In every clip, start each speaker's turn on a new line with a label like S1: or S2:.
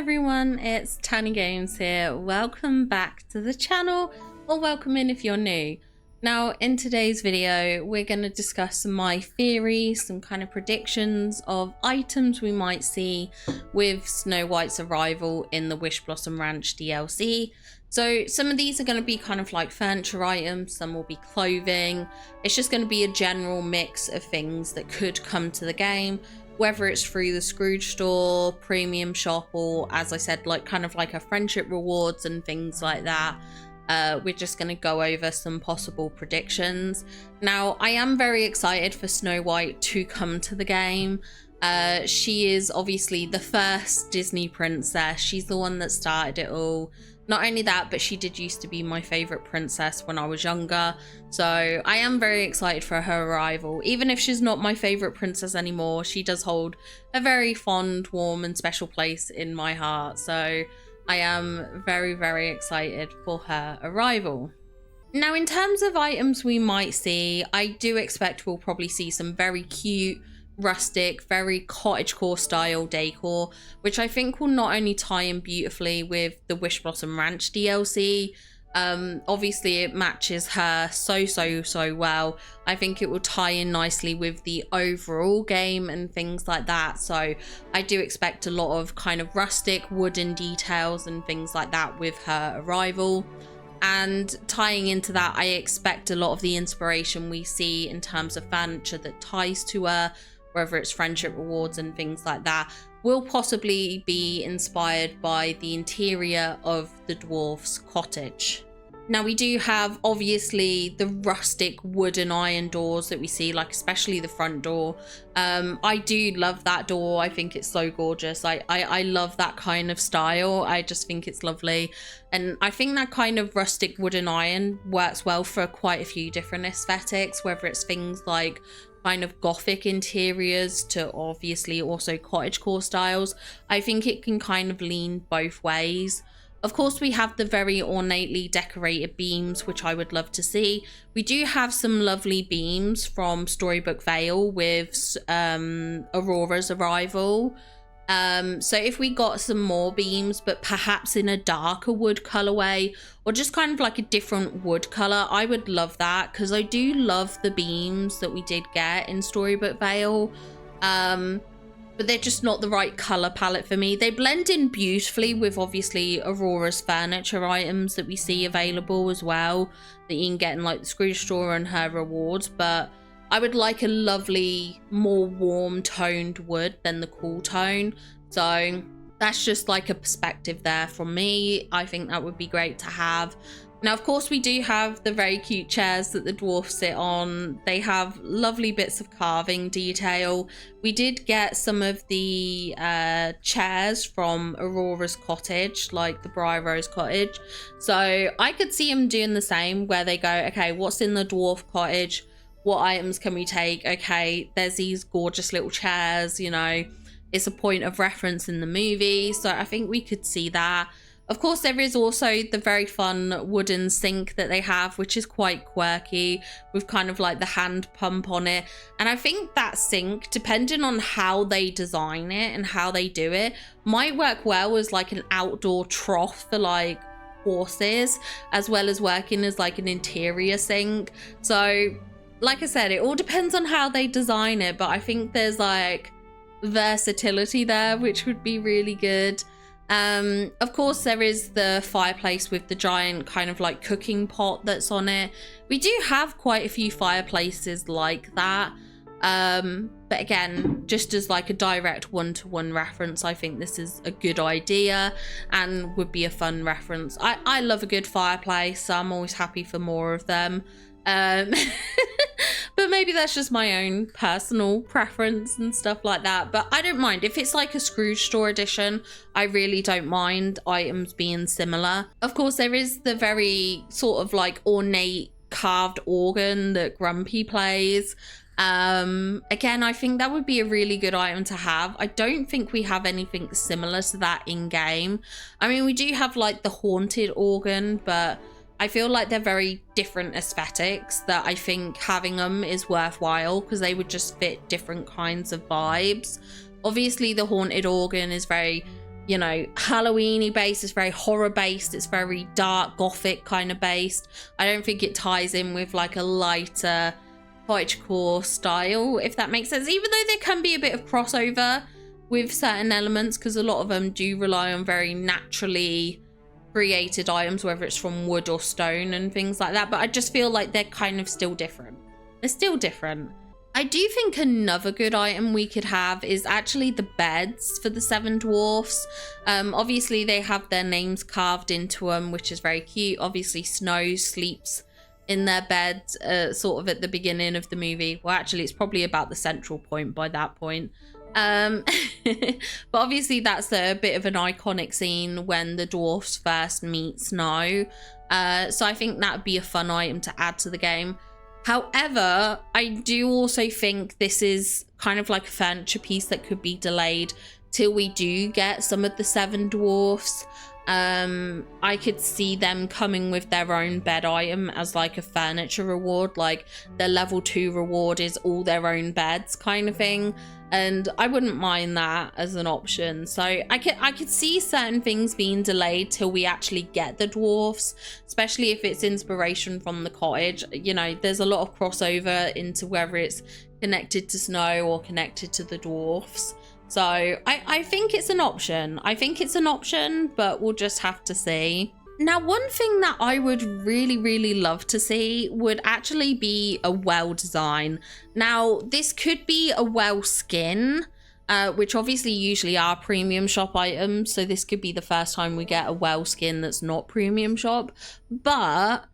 S1: everyone, it's Tiny Games here. Welcome back to the channel, or welcome in if you're new. Now in today's video we're going to discuss my theories, some kind of predictions of items we might see with Snow White's arrival in the Wish Blossom Ranch DLC. So some of these are going to be kind of like furniture items, some will be clothing. It's just going to be a general mix of things that could come to the game, whether it's through the Scrooge store, premium shop, or as I said, like kind of like a friendship rewards and things like that. We're just going to go over some possible predictions. Now, I am very excited for Snow White to come to the game. She is obviously the first Disney princess. She's the one that started it all. Not only that, but she did used to be my favorite princess when I was younger. So I am very excited for her arrival. Even if she's not my favorite princess anymore, she does hold a very fond, warm and special place in my heart. So I am very, very excited for her arrival. Now, in terms of items we might see, I do expect we'll probably see some very cute, rustic, very cottagecore style decor, which I think will not only tie in beautifully with the Wish Blossom Ranch DLC. Obviously it matches her so well. I think it will tie in nicely with the overall game and things like that. So I do expect a lot of kind of rustic wooden details and things like that with her arrival. And tying into that, I expect a lot of the inspiration we see in terms of furniture that ties to her, whether it's friendship rewards and things like that, will possibly be inspired by the interior of the dwarf's cottage. Now, we do have obviously the rustic wooden iron doors that we see, like especially the front door. I do love that door. I think it's so gorgeous. I love that kind of style. I just think it's lovely. And I think that kind of rustic wooden iron works well for quite a few different aesthetics, whether it's things like kind of gothic interiors to obviously also cottagecore styles. I think it can kind of lean both ways. Of course, we have the very ornately decorated beams, which I would love to see. We do have some lovely beams from Storybook Vale with Aurora's arrival. So if we got some more beams, but perhaps in a darker wood colorway, or just kind of like a different wood color, I would love that, because I do love the beams that we did get in Storybook Vale. But they're just not the right color palette for me. They blend in beautifully with obviously Aurora's furniture items that we see available as well, that you can get in like the Scrooge store and her rewards, but I would like a lovely, more warm toned wood than the cool tone. So that's just like a perspective there from me. I think that would be great to have. Now, of course, we do have the very cute chairs that the dwarfs sit on. They have lovely bits of carving detail. We did get some of the chairs from Aurora's cottage, like the Briar Rose cottage. So I could see them doing the same, where they go, okay, what's in the dwarf cottage? What items can we take? Okay, there's these gorgeous little chairs, you know, it's a point of reference in the movie. So I think we could see that. Of course, there is also the very fun wooden sink that they have, which is quite quirky, with kind of like the hand pump on it. And I think that sink, depending on how they design it and how they do it, might work well as like an outdoor trough for like horses, as well as working as like an interior sink. So like I said, it all depends on how they design it, but I think there's like versatility there, which would be really good. Of course, there is the fireplace with the giant kind of like cooking pot that's on it. We do have quite a few fireplaces like that. But again, just as like a direct one-to-one reference, I think this is a good idea and would be a fun reference. I love a good fireplace, so I'm always happy for more of them. But maybe that's just my own personal preference and stuff like that, but I don't mind if it's like a Scrooge store edition. I really don't mind items being similar. Of course, there is the very sort of like ornate carved organ that Grumpy plays. Again, I think that would be a really good item to have. I don't think we have anything similar to that in game. I mean, we do have like the haunted organ, but I feel like they're very different aesthetics that I think having them is worthwhile, because they would just fit different kinds of vibes. Obviously, the haunted organ is very you know, Halloween-y based, it's very horror based, it's very dark gothic kind of based. I don't think it ties in with like a lighter cottagecore style, if that makes sense, even though there can be a bit of crossover with certain elements, because a lot of them do rely on very naturally created items, whether it's from wood or stone and things like that. But I just feel like they're kind of still different. They're still different. I do think another good item we could have is actually the beds for the 7 dwarfs. Obviously they have their names carved into them, which is very cute. Obviously Snow sleeps in their beds sort of at the beginning of the movie. Well, actually it's probably about the central point by that point. But obviously that's a bit of an iconic scene when the dwarfs first meet Snow. So I think that would be a fun item to add to the game. However, I do also think this is kind of like a furniture piece that could be delayed till we do get some of the 7 dwarfs. I could see them coming with their own bed item as like a furniture reward, like their level 2 reward is all their own beds kind of thing, and I wouldn't mind that as an option. So I could see certain things being delayed till we actually get the dwarfs, especially if it's inspiration from the cottage. You know, there's a lot of crossover into whether it's connected to Snow or connected to the dwarfs. So I think it's an option. I think it's an option, but we'll just have to see. Now, one thing that I would really, really love to see would actually be a well design. Now, this could be a well skin, which obviously usually are premium shop items. So this could be the first time we get a well skin that's not premium shop. But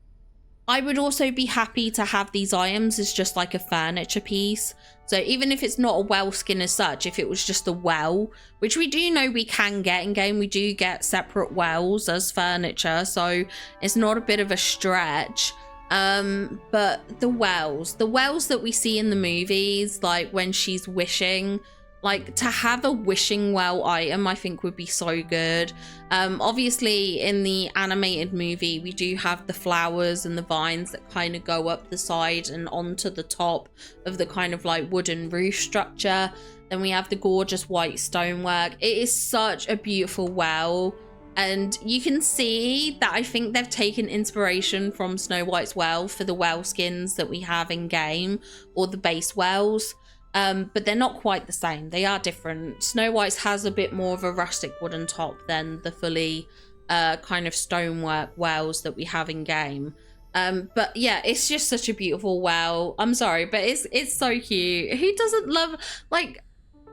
S1: I would also be happy to have these items as just like a furniture piece. So even if it's not a well skin as such, if it was just a well, which we do know we can get in game, we do get separate wells as furniture, so it's not a bit of a stretch. But the wells that we see in the movies, like when she's wishing, like to have a wishing well item I think would be so good. Obviously in the animated movie we do have the flowers and the vines that kind of go up the side and onto the top of the kind of like wooden roof structure. Then we have the gorgeous white stonework. It is such a beautiful well, and you can see that I think they've taken inspiration from Snow White's well for the well skins that we have in game, or the base wells. But they're not quite the same. They are different. Snow White's has a bit more of a rustic wooden top than the fully kind of stonework wells that we have in game. But yeah, it's just such a beautiful well. I'm sorry, but it's so cute. Who doesn't love like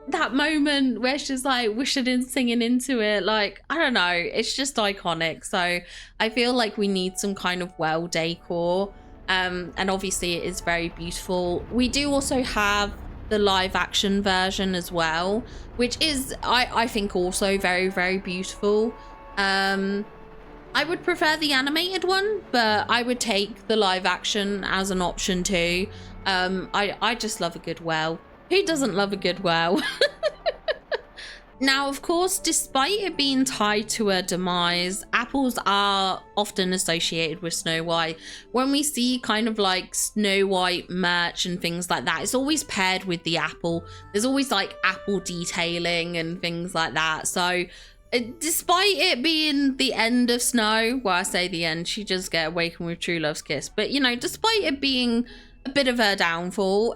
S1: that moment where she's like wishing and singing into it? Like, I don't know, it's just iconic. So I feel like we need some kind of well decor, and obviously it is very beautiful. We do also have the live action version as well, which is I think also very, very beautiful. I would prefer the animated one, but I would take the live action as an option too. I just love a good well. Who doesn't love a good well? Now, of course, despite it being tied to her demise, apples are often associated with Snow White. When we see kind of like Snow White merch and things like that, it's always paired with the apple. There's always like apple detailing and things like that. So despite it being the end of Snow, well, I say the end, she does get awakened with true love's kiss. But, you know, despite it being a bit of her downfall,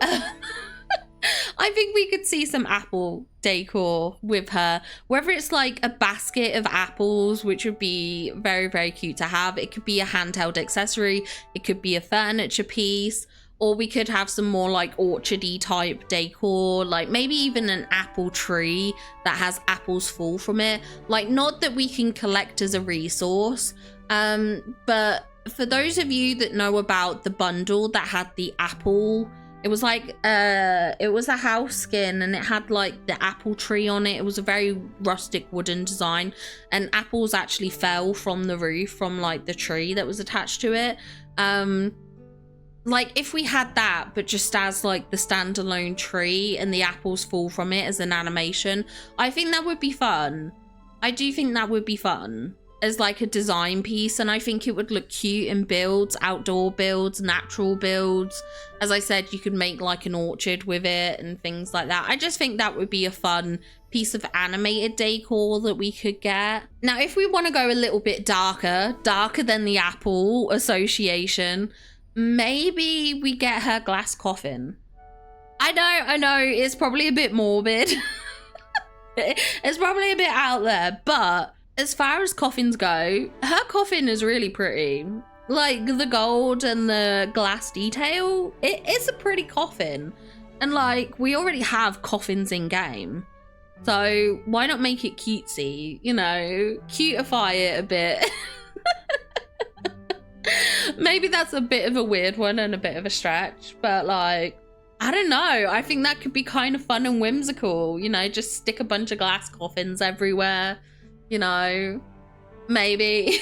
S1: I think we could see some apple decor with her, whether it's like a basket of apples, which would be very, very cute to have. It could be a handheld accessory, it could be a furniture piece, or we could have some more like orchardy type decor, like maybe even an apple tree that has apples fall from it. Like, not that we can collect as a resource, but for those of you that know about the bundle that had the apple, it was like it was a house skin and it had like the apple tree on it. It was a very rustic wooden design, and apples actually fell from the roof from like the tree that was attached to it. Like if we had that, but just as like the standalone tree and the apples fall from it as an animation, I think that would be fun. I do think that would be fun. as like a design piece, and I think it would look cute in builds, outdoor builds, natural builds. As I said, you could make like an orchard with it and things like that. I just think that would be a fun piece of animated decor that we could get. Now, if we want to go a little bit darker than the Apple Association, maybe we get her glass coffin. I know, it's probably a bit morbid. It's probably a bit out there, but as far as coffins go, her coffin is really pretty. Like the gold and the glass detail, it's a pretty coffin. And like, we already have coffins in game, so why not make it cutesy, you know, cutify it a bit. Maybe that's a bit of a weird one and a bit of a stretch, but like, I don't know, I think that could be kind of fun and whimsical, you know, just stick a bunch of glass coffins everywhere, you know, maybe.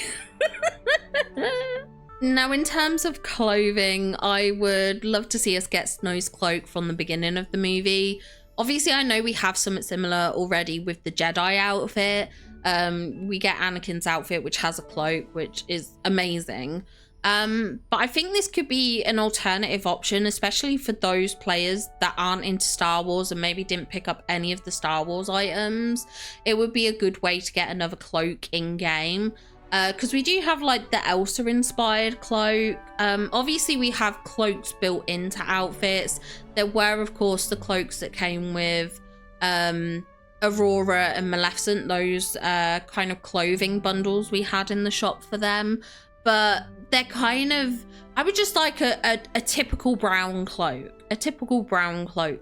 S1: Now, in terms of clothing, I would love to see us get Snow's cloak from the beginning of the movie. Obviously, I know we have something similar already with the Jedi outfit. We get Anakin's outfit, which has a cloak, which is amazing. But I think this could be an alternative option, especially for those players that aren't into Star Wars and maybe didn't pick up any of the Star Wars items. It would be a good way to get another cloak in game, because we do have like the Elsa inspired cloak. Obviously we have cloaks built into outfits. There were, of course, the cloaks that came with Aurora and Maleficent, those kind of clothing bundles we had in the shop for them. But they're kind of, I would just like a typical brown cloak,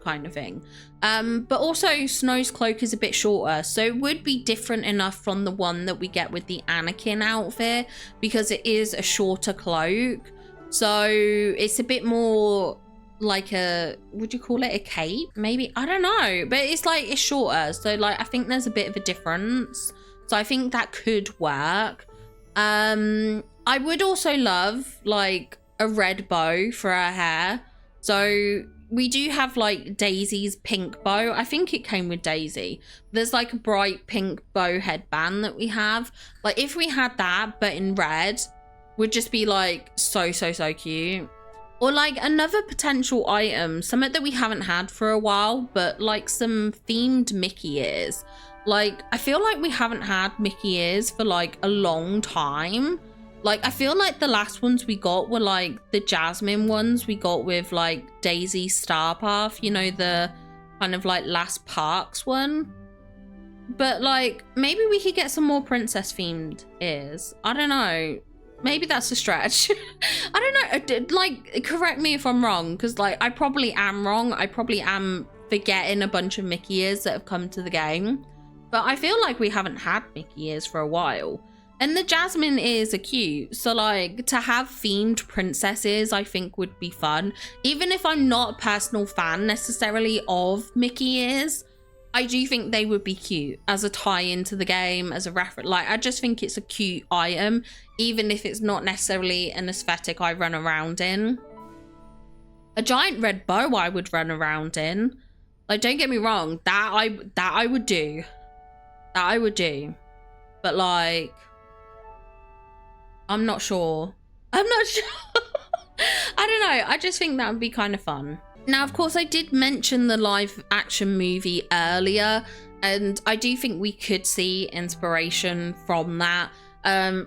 S1: kind of thing. But also Snow's cloak is a bit shorter, so it would be different enough from the one that we get with the Anakin outfit, because it is a shorter cloak. So it's a bit more like a, would you call it a cape? Maybe, I don't know, but it's like, it's shorter. So like, I think there's a bit of a difference. So I think that could work. I would also love like a red bow for her hair. So we do have like Daisy's pink bow. I think it came with Daisy. There's like a bright pink bow headband that we have. Like if we had that, but in red, would just be like so cute. Or like another potential item, something that we haven't had for a while, but like some themed Mickey ears. Like, I feel like we haven't had Mickey ears for like a long time. Like, I feel like the last ones we got were like the Jasmine ones we got with like Daisy Star Path, you know, the kind of like last Parks one. But like, maybe we could get some more princess themed ears. I don't know. Maybe that's a stretch. I don't know. Like, correct me if I'm wrong, because like, I probably am wrong. I probably am forgetting a bunch of Mickey ears that have come to the game. But I feel like we haven't had Mickey ears for a while. And the Jasmine ears are cute. So like, to have themed princesses, I think would be fun. Even if I'm not a personal fan necessarily of Mickey ears, I do think they would be cute as a tie into the game, as a reference. Like, I just think it's a cute item, even if it's not necessarily an aesthetic I run around in. A giant red bow I would run around in. Like, don't get me wrong, that I would do. That I would do. But like, I'm not sure. I don't know. I just think that would be kind of fun. Now, of course, I did mention the live action movie earlier, and I do think we could see inspiration from that.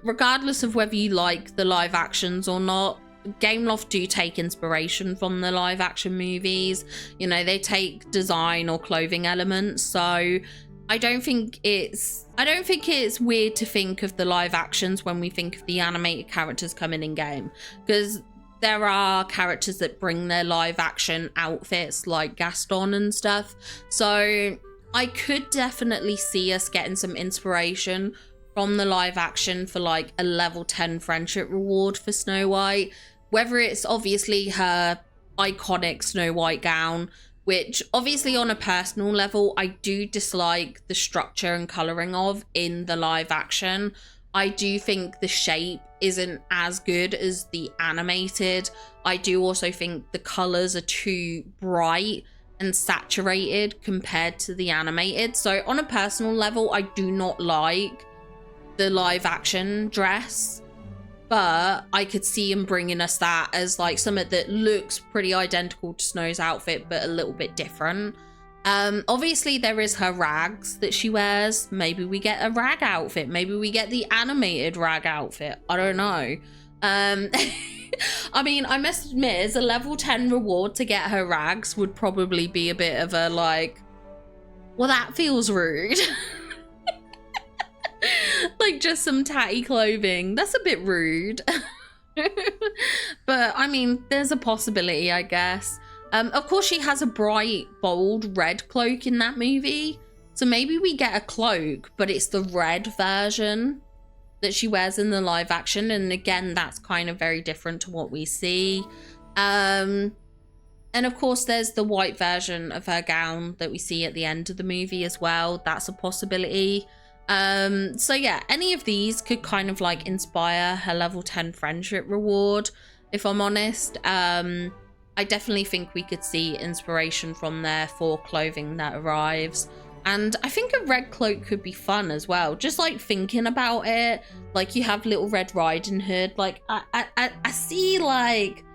S1: Regardless of whether you like the live actions or not, Gameloft do take inspiration from the live action movies. You know, they take design or clothing elements, so I don't think it's weird to think of the live actions when we think of the animated characters coming in game, because there are characters that bring their live action outfits like Gaston and stuff. So I could definitely see us getting some inspiration from the live action for like a level 10 friendship reward for Snow White, whether it's obviously her iconic Snow White gown, which obviously on a personal level, I do dislike the structure and coloring of in the live action. I do think the shape isn't as good as the animated. I do also think the colors are too bright and saturated compared to the animated. So on a personal level, I do not like the live action dress, but I could see him bringing us that as like something that looks pretty identical to Snow's outfit, but a little bit different. Obviously there is her rags that she wears. Maybe we get a rag outfit. Maybe we get the animated rag outfit. I don't know. I mean, I must admit, as a level 10 reward to get her rags would probably be a bit of a like, well, that feels rude. Like just some tatty clothing. That's a bit rude. But I mean, there's a possibility, I guess. Of course, she has a bright, bold red cloak in that movie. So maybe we get a cloak, but it's the red version that she wears in the live action. And again, that's kind of very different to what we see. And of course, there's the white version of her gown that we see at the end of the movie as well. That's a possibility. So yeah, any of these could kind of like inspire her level 10 friendship reward, if I'm honest. I definitely think we could see inspiration from there for clothing that arrives. And I think a red cloak could be fun as well. Just like thinking about it, like you have Little Red Riding Hood. Like I see like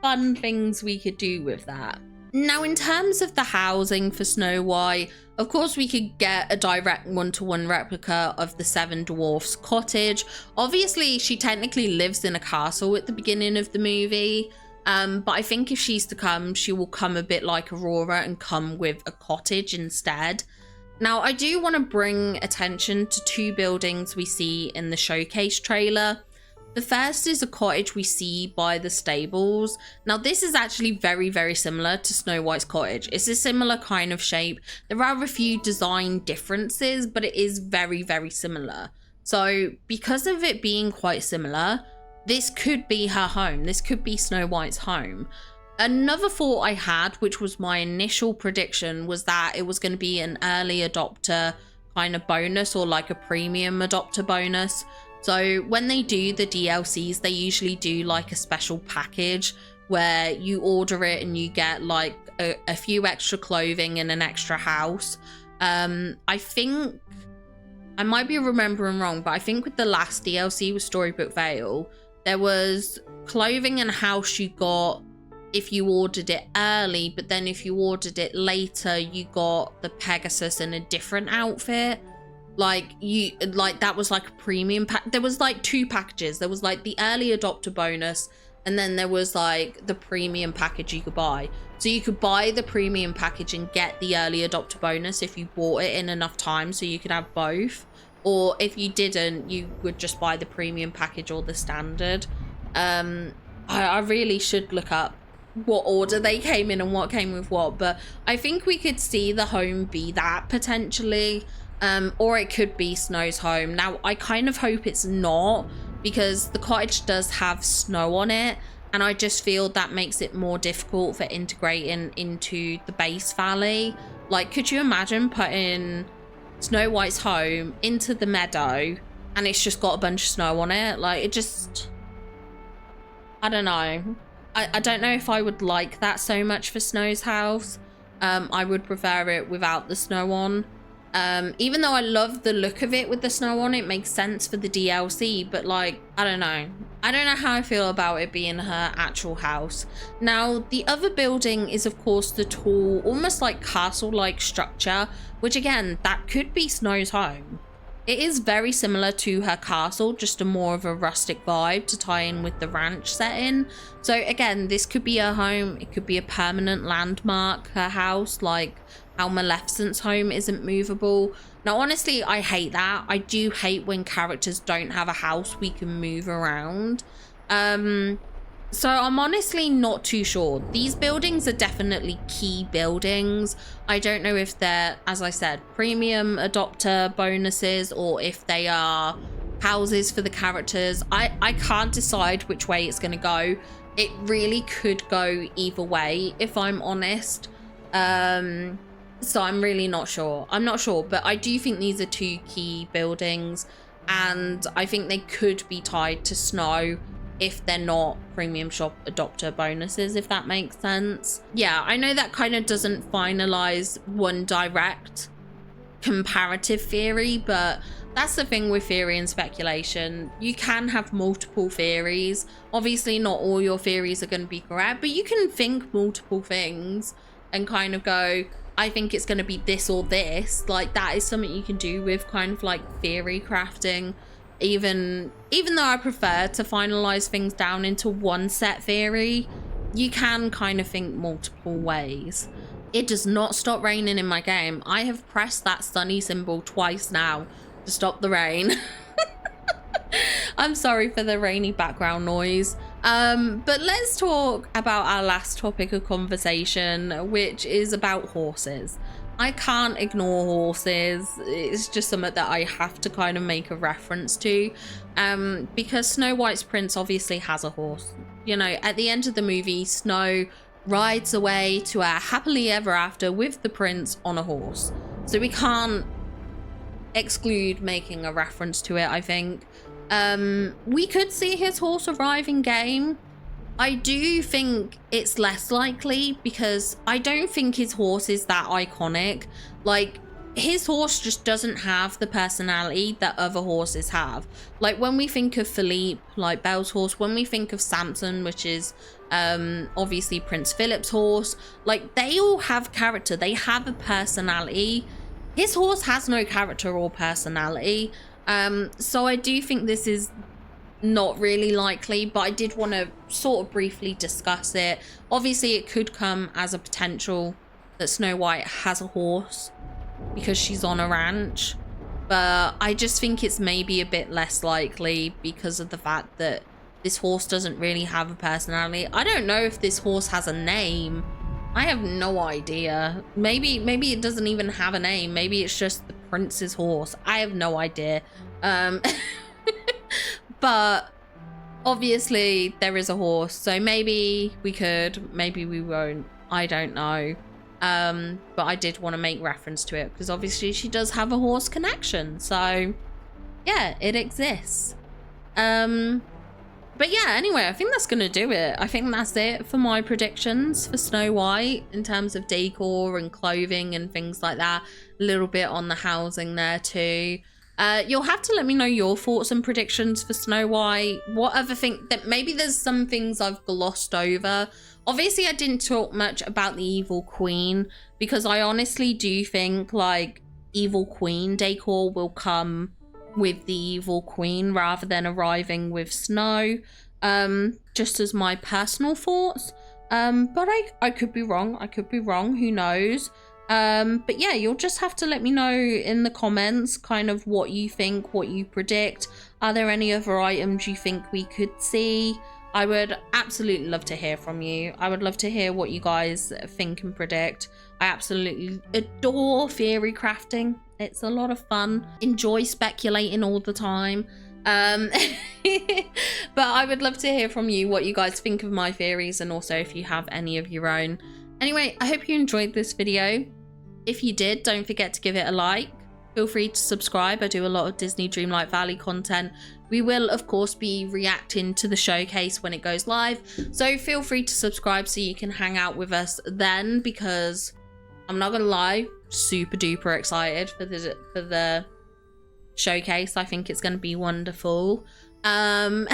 S1: fun things we could do with that. Now, in terms of the housing for Snow White, of course we could get a direct one-to-one replica of the Seven Dwarfs cottage. Obviously, she technically lives in a castle at the beginning of the movie. But I think if she's to come, she will come a bit like Aurora and come with a cottage instead. Now, I do want to bring attention to two buildings we see in the showcase trailer. The first is a cottage we see by the stables. Now, this is actually very, very similar to Snow White's cottage. It's a similar kind of shape. There are a few design differences, but it is very, very similar. So because of it being quite similar, this could be her home. This could be Snow White's home. Another thought I had, which was my initial prediction, was that it was going to be an early adopter kind of bonus or like a premium adopter bonus. So when they do the DLCs, they usually do like a special package where you order it and you get like a few extra clothing and an extra house. I think, I might be remembering wrong, but I think with the last DLC with Storybook Vale, there was clothing and house you got if you ordered it early, but then if you ordered it later, you got the Pegasus in a different outfit. Like that was like a premium pack. There was like two packages. There was like the early adopter bonus, and then there was like the premium package you could buy. So you could buy the premium package and get the early adopter bonus if you bought it in enough time, so you could have both. Or if you didn't, you would just buy the premium package or the standard. I really should look up what order they came in and what came with what, but I think we could see the home be that potentially. Or it could be Snow's home. Now, I kind of hope it's not, because the cottage does have snow on it, and I just feel that makes it more difficult for integrating into the base valley. Like, could you imagine putting Snow White's home into the meadow and it's just got a bunch of snow on it? Like, it just, I don't know. I don't know if I would like that so much for Snow's house. I would prefer it without the snow on. Even though I love the look of it with the snow on, it makes sense for the DLC, but like, I don't know. I don't know how I feel about it being her actual house. Now, the other building is of course the tall, almost like castle-like structure, which again, that could be Snow's home. It is very similar to her castle, just a more of a rustic vibe to tie in with the ranch setting. So again, this could be her home. It could be a permanent landmark, her house, like how Maleficent's home isn't movable. Now, honestly, I hate that. I do hate when characters don't have a house we can move around. So I'm honestly not too sure. These buildings are definitely key buildings. I don't know if they're, as I said, premium adopter bonuses or if they are houses for the characters. I can't decide which way it's going to go. It really could go either way, if I'm honest. So I'm really not sure. I'm not sure, but I do think these are two key buildings, and I think they could be tied to Snow if they're not premium shop adopter bonuses, if that makes sense. Yeah, I know that kind of doesn't finalize one direct comparative theory, but that's the thing with theory and speculation. You can have multiple theories. Obviously not all your theories are going to be correct, but you can think multiple things and kind of go, I think it's going to be this or this. Like, that is something you can do with kind of like theory crafting. Even though I prefer to finalize things down into one set theory, you can kind of think multiple ways. It does not stop raining in my game. I have pressed that sunny symbol twice now to stop the rain. I'm sorry for the rainy background noise. But let's talk about our last topic of conversation, which is about horses. I can't ignore horses. It's just something that I have to kind of make a reference to, because Snow White's prince obviously has a horse. You know, at the end of the movie, Snow rides away to a happily ever after with the prince on a horse. So we can't exclude making a reference to it, I think. We could see his horse arrive in game. I do think it's less likely because I don't think his horse is that iconic. Like, his horse just doesn't have the personality that other horses have. Like, when we think of Philippe, like Belle's horse, when we think of Samson, which is obviously Prince Philip's horse, like, they all have character. They have a personality. His horse has no character or personality. So I do think this is not really likely, but I did want to sort of briefly discuss it. Obviously it could come as a potential that Snow White has a horse because she's on a ranch, but I just think it's maybe a bit less likely because of the fact that this horse doesn't really have a personality. I don't know if this horse has a name. I have no idea. Maybe it doesn't even have a name. Maybe it's just the prince's horse. I have no idea. But obviously there is a horse, so maybe we could, maybe we won't. I don't know. But I did want to make reference to it because obviously she does have a horse connection. So yeah, it exists. But yeah, anyway, I think that's going to do it. I think that's it for my predictions for Snow White in terms of decor and clothing and things like that. A little bit on the housing there too. You'll have to let me know your thoughts and predictions for Snow White. What other thing that maybe there's some things I've glossed over. Obviously, I didn't talk much about the Evil Queen because I honestly do think like Evil Queen decor will come with the Evil Queen rather than arriving with Snow. Just as my personal thoughts. But I could be wrong. I could be wrong. Who knows? But yeah, you'll just have to let me know in the comments kind of what you think, what you predict. Are there any other items you think we could see? I would absolutely love to hear from you. I would love to hear what you guys think and predict. I absolutely adore theory crafting. It's a lot of fun. Enjoy speculating all the time. But I would love to hear from you what you guys think of my theories and also if you have any of your own. Anyway, I hope you enjoyed this video. If you did, don't forget to give it a like. Feel free to subscribe. I do a lot of Disney Dreamlight Valley content. We will, of course, be reacting to the showcase when it goes live. So feel free to subscribe so you can hang out with us then, because I'm not going to lie, super duper excited for the showcase. I think it's going to be wonderful. So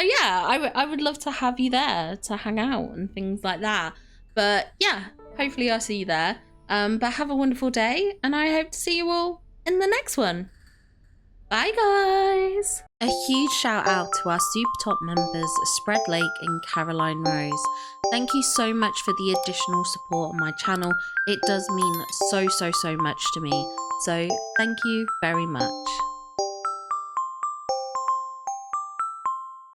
S1: yeah, I would love to have you there to hang out and things like that. But yeah, hopefully I'll see you there. But have a wonderful day, and I hope to see you all in the next one. Bye guys! A huge shout out to our super top members Spread Lake and Caroline Rose. Thank you so much for the additional support on my channel. It does mean so much to me. So thank you very much.